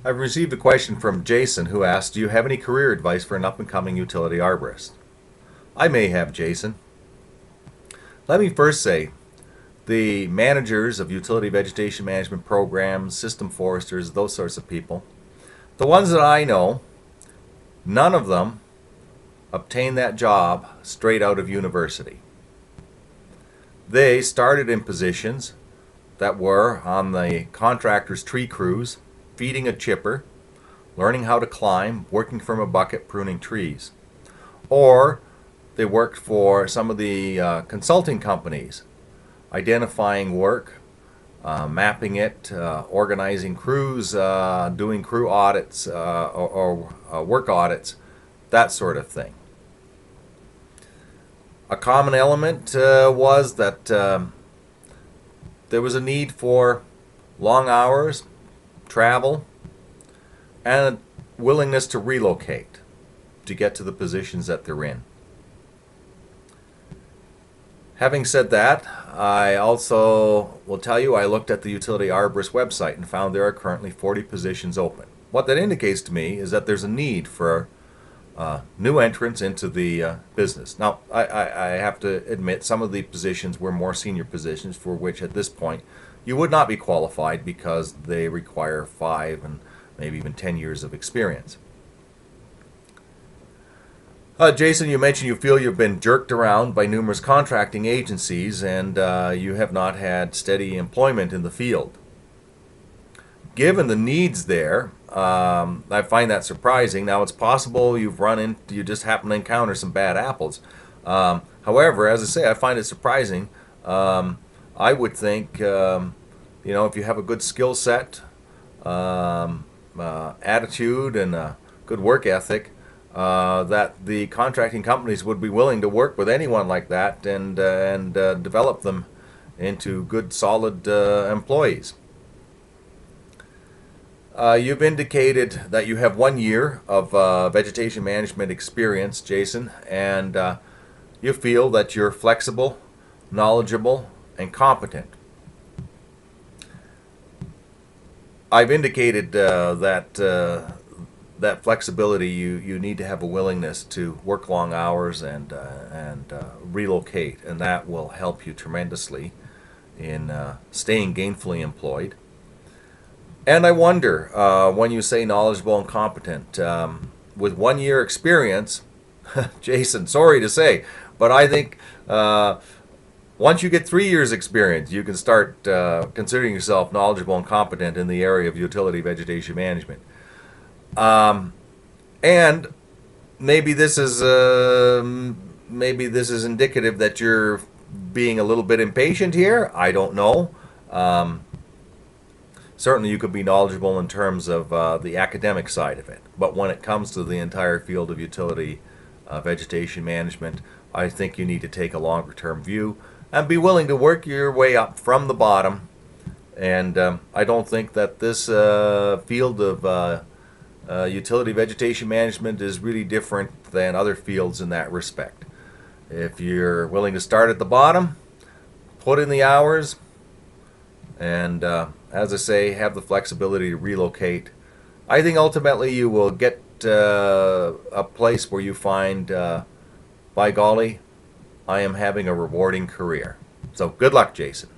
I've received a question from Jason who asked, do you have any career advice for an up-and-coming utility arborist? I may have, Jason. Let me first say, the managers of utility vegetation management programs, system foresters, those sorts of people, the ones that I know, none of them obtained that job straight out of university. They started in positions that were on the contractor's tree crews, feeding a chipper, learning how to climb, working from a bucket, pruning trees. Or they worked for some of the consulting companies, identifying work, mapping it, organizing crews, doing crew audits or work audits, that sort of thing. A common element was that there was a need for long hours, travel, and willingness to relocate to get to the positions that they're in. Having said that, I also will tell you I looked at the Utility Arborist website and found there are currently 40 positions open. What that indicates to me is that there's a need for new entrants into the business. Now, I have to admit some of the positions were more senior positions for which at this point you would not be qualified because they require 5 and maybe even 10 years of experience. Jason, you mentioned you feel you've been jerked around by numerous contracting agencies and you have not had steady employment in the field. Given the needs there, I find that surprising. Now, it's possible you just happen to encounter some bad apples. However, as I say, I find it surprising. I would think, if you have a good skill set, attitude, and a good work ethic, that the contracting companies would be willing to work with anyone like that and develop them into good, solid employees. You've indicated that you have 1 year of vegetation management experience, Jason, and you feel that you're flexible, knowledgeable, and competent. I've indicated that flexibility, you need to have a willingness to work long hours and relocate, and that will help you tremendously in staying gainfully employed. And I wonder, when you say knowledgeable and competent, with 1 year experience, Jason, sorry to say, but I think once you get 3 years experience, you can start considering yourself knowledgeable and competent in the area of utility vegetation management. And maybe this is indicative that you're being a little bit impatient here. I don't know. Certainly you could be knowledgeable in terms of the academic side of it, but when it comes to the entire field of utility vegetation management, I think you need to take a longer term view and be willing to work your way up from the bottom. And I don't think that this field of utility vegetation management is really different than other fields in that respect. If you're willing to start at the bottom, put in the hours, and as I say, have the flexibility to relocate, I think ultimately you will get a place where you find, by golly, I am having a rewarding career. So good luck, Jason.